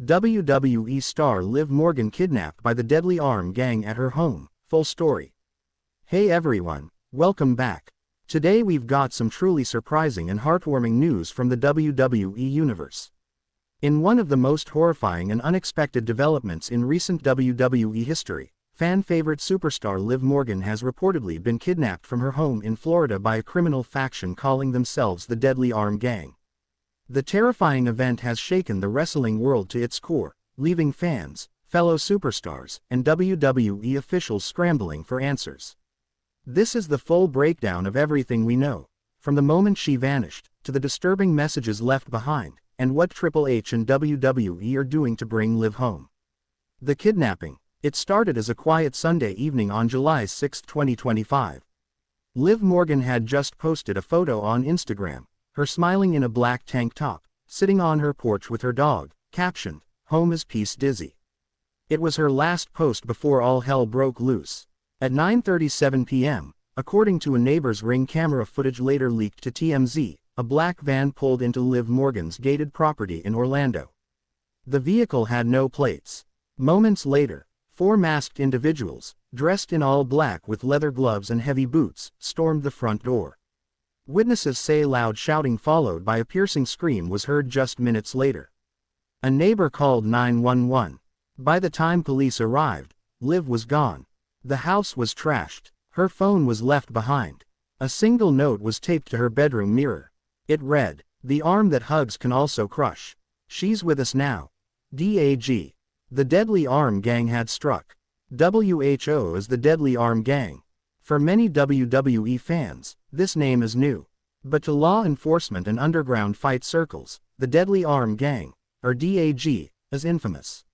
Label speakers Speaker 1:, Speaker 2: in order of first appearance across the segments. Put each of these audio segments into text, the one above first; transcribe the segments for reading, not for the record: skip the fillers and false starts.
Speaker 1: WWE star Liv Morgan kidnapped by the Deadly Arm Gang at her home, full story. Hey everyone, welcome back. Today we've got some truly surprising and heartwarming news from the WWE Universe. In one of the most horrifying and unexpected developments in recent WWE history, fan-favorite superstar Liv Morgan has reportedly been kidnapped from her home in Florida by a criminal faction calling themselves the Deadly Arm Gang. The terrifying event has shaken the wrestling world to its core, leaving fans, fellow superstars, and WWE officials scrambling for answers. This is the full breakdown of everything we know, from the moment she vanished, to the disturbing messages left behind, and what Triple H and WWE are doing to bring Liv home. The kidnapping. It started as a quiet Sunday evening on July 6, 2025. Liv Morgan had just posted a photo on Instagram, her smiling in a black tank top, sitting on her porch with her dog, captioned, "Home is peace dizzy." It was her last post before all hell broke loose. At 9:37 p.m., according to a neighbor's Ring camera footage later leaked to TMZ, a black van pulled into Liv Morgan's gated property in Orlando. The vehicle had no plates. Moments later, four masked individuals, dressed in all black with leather gloves and heavy boots, stormed the front door. Witnesses say loud shouting followed by a piercing scream was heard just minutes later. A neighbor called 911. By the time police arrived, Liv was gone. The house was trashed. Her phone was left behind. A single note was taped to her bedroom mirror. It read, "The arm that hugs can also crush. She's with us now. DAG. The Deadly Arm Gang had struck. WHO is the Deadly Arm Gang." For many WWE fans, this name is new. But to law enforcement and underground fight circles, the Deadly Arm Gang, or DAG, is infamous.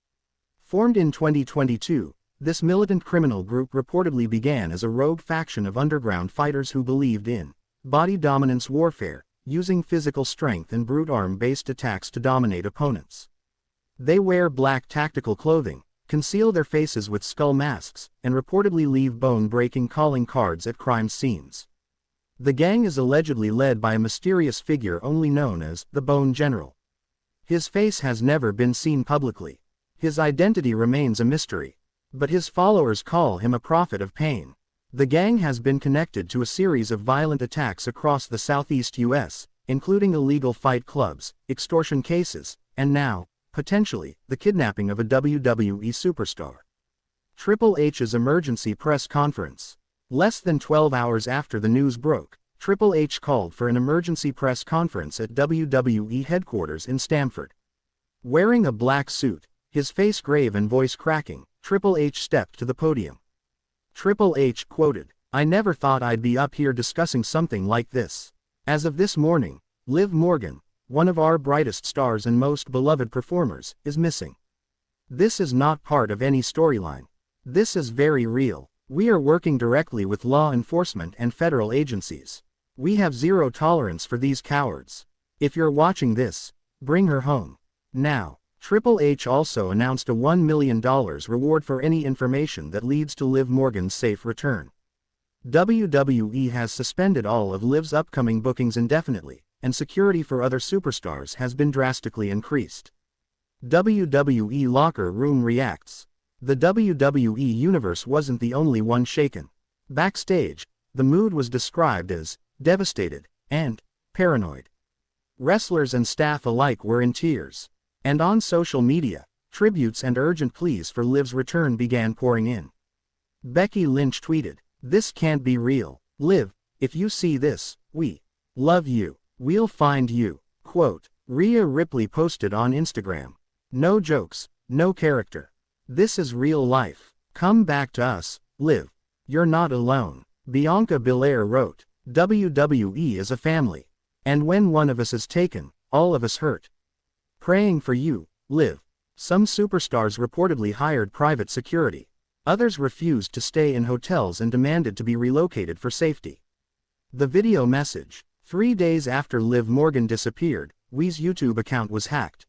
Speaker 1: Formed in 2022, this militant criminal group reportedly began as a rogue faction of underground fighters who believed in body dominance warfare, using physical strength and brute arm-based attacks to dominate opponents. They wear black tactical clothing, conceal their faces with skull masks, and reportedly leave bone-breaking calling cards at crime scenes. The gang is allegedly led by a mysterious figure only known as the Bone General. His face has never been seen publicly. His identity remains a mystery. But his followers call him a prophet of pain. The gang has been connected to a series of violent attacks across the southeast U.S., including illegal fight clubs, extortion cases, and now, potentially, the kidnapping of a WWE superstar. Triple H's emergency press conference. Less than 12 hours after the news broke, Triple H called for an emergency press conference at WWE headquarters in Stamford. Wearing a black suit, his face grave and voice cracking, Triple H stepped to the podium. Triple H quoted, "I never thought I'd be up here discussing something like this. As of this morning, Liv Morgan, one of our brightest stars and most beloved performers, is missing. This is not part of any storyline. This is very real. We are working directly with law enforcement and federal agencies. We have zero tolerance for these cowards. If you're watching this, bring her home. Now." Triple H also announced a $1 million reward for any information that leads to Liv Morgan's safe return. WWE has suspended all of Liv's upcoming bookings indefinitely, and security for other superstars has been drastically increased. WWE Locker Room reacts. The WWE Universe wasn't the only one shaken. Backstage, the mood was described as devastated and paranoid. Wrestlers and staff alike were in tears. And on social media, tributes and urgent pleas for Liv's return began pouring in. Becky Lynch tweeted, "This can't be real. Liv, if you see this, we love you. We'll find you." Quote. Rhea Ripley posted on Instagram, "No jokes, no character. This is real life. Come back to us, Liv. You're not alone." Bianca Belair wrote, "WWE is a family. And when one of us is taken, all of us hurt. Praying for you, Liv." Some superstars reportedly hired private security. Others refused to stay in hotels and demanded to be relocated for safety. The video message. 3 days after Liv Morgan disappeared, We's YouTube account was hacked.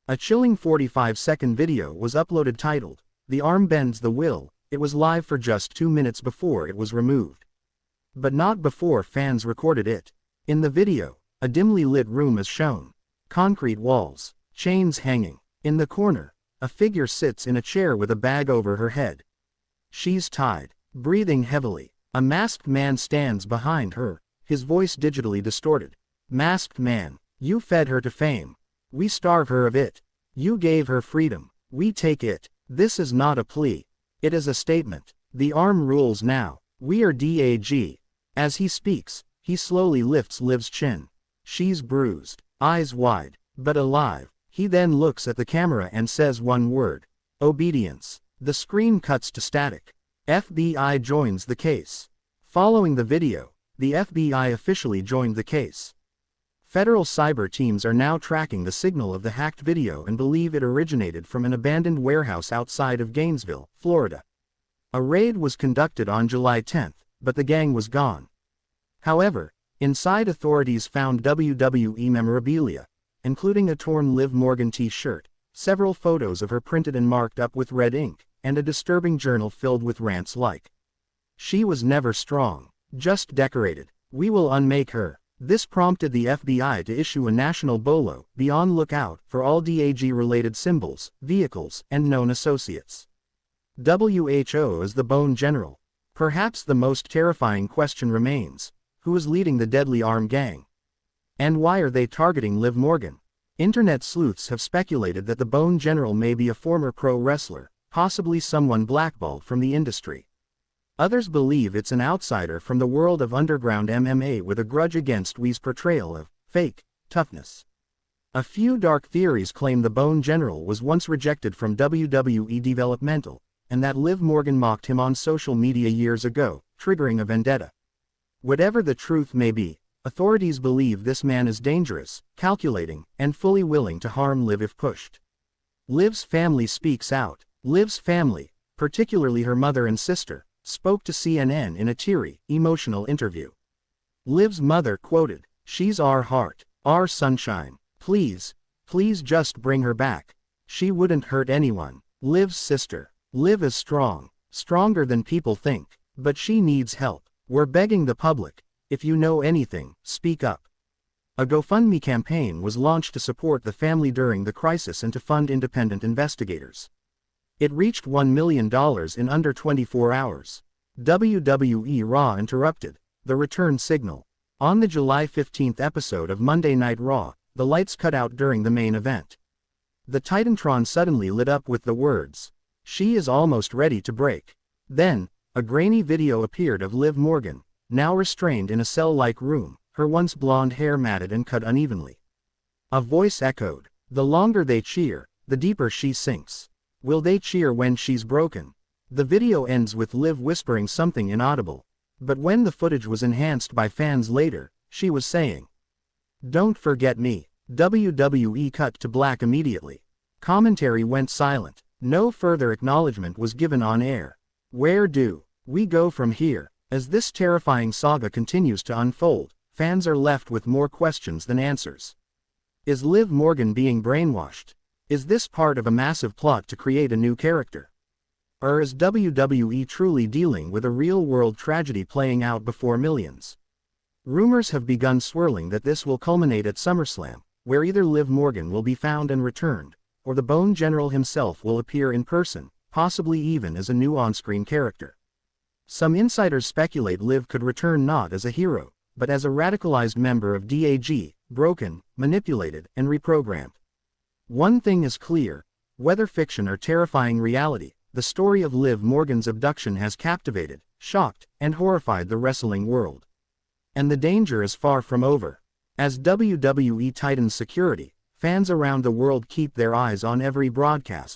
Speaker 1: A chilling 45-second video was uploaded titled, "The Arm Bends the Will." It was live for just 2 minutes before it was removed. But not before fans recorded it. In the video, a dimly lit room is shown. Concrete walls, chains hanging, In the corner, a figure sits in a chair with a bag over her head. She's tied, breathing heavily. A masked man stands behind her, his voice digitally distorted. Masked man, you fed her to fame. We starve her of it. You gave her freedom. We take it. This is not a plea. It is a statement. The arm rules now. We are DAG. As he speaks, he slowly lifts Liv's chin. She's bruised, eyes wide, but alive. He then looks at the camera and says one word. Obedience. The screen cuts to static. FBI joins the case. Following the video, the FBI officially joined the case. Federal cyber teams are now tracking the signal of the hacked video and believe it originated from an abandoned warehouse outside of Gainesville, Florida. A raid was conducted on July 10, but the gang was gone. However, inside authorities found WWE memorabilia, including a torn Liv Morgan t-shirt, several photos of her printed and marked up with red ink, and a disturbing journal filled with rants like, "She was never strong, just decorated. We will unmake her." This prompted the FBI to issue a national BOLO, be on lookout for all DAG-related symbols, vehicles, and known associates. WHO is the Bone General. Perhaps the most terrifying question remains, who is leading the Deadly Arm Gang? And why are they targeting Liv Morgan? Internet sleuths have speculated that the Bone General may be a former pro wrestler, possibly someone blackballed from the industry. Others believe it's an outsider from the world of underground MMA with a grudge against WWE's portrayal of fake toughness. A few dark theories claim the Bone General was once rejected from WWE developmental, and that Liv Morgan mocked him on social media years ago, triggering a vendetta. Whatever the truth may be, authorities believe this man is dangerous, calculating, and fully willing to harm Liv if pushed. Liv's family speaks out. Liv's family, particularly her mother and sister, spoke to CNN in a teary, emotional interview. Liv's mother quoted, "She's our heart, our sunshine. Please, please just bring her back. She wouldn't hurt anyone." Liv's sister, "Liv is strong, stronger than people think, but she needs help. We're begging the public, if you know anything, speak up." A GoFundMe campaign was launched to support the family during the crisis and to fund independent investigators. It reached $1 million in under 24 hours. WWE Raw interrupted the return signal. On the July 15 episode of Monday Night Raw, the lights cut out during the main event. The Titantron suddenly lit up with the words, "She is almost ready to break." Then, a grainy video appeared of Liv Morgan, now restrained in a cell-like room, her once blonde hair matted and cut unevenly. A voice echoed, "The longer they cheer, the deeper she sinks. Will they cheer when she's broken?" The video ends with Liv whispering something inaudible. But when the footage was enhanced by fans later, she was saying, "Don't forget me." WWE cut to black immediately. Commentary went silent. No further acknowledgement was given on air. Where do we go from here? As this terrifying saga continues to unfold, fans are left with more questions than answers. Is Liv Morgan being brainwashed? Is this part of a massive plot to create a new character? Or is WWE truly dealing with a real-world tragedy playing out before millions? Rumors have begun swirling that this will culminate at SummerSlam, where either Liv Morgan will be found and returned, or the Bone General himself will appear in person, possibly even as a new on-screen character. Some insiders speculate Liv could return not as a hero, but as a radicalized member of DAG, broken, manipulated, and reprogrammed. One thing is clear, whether fiction or terrifying reality, the story of Liv Morgan's abduction has captivated, shocked, and horrified the wrestling world. And the danger is far from over. As WWE tightens security, fans around the world keep their eyes on every broadcast,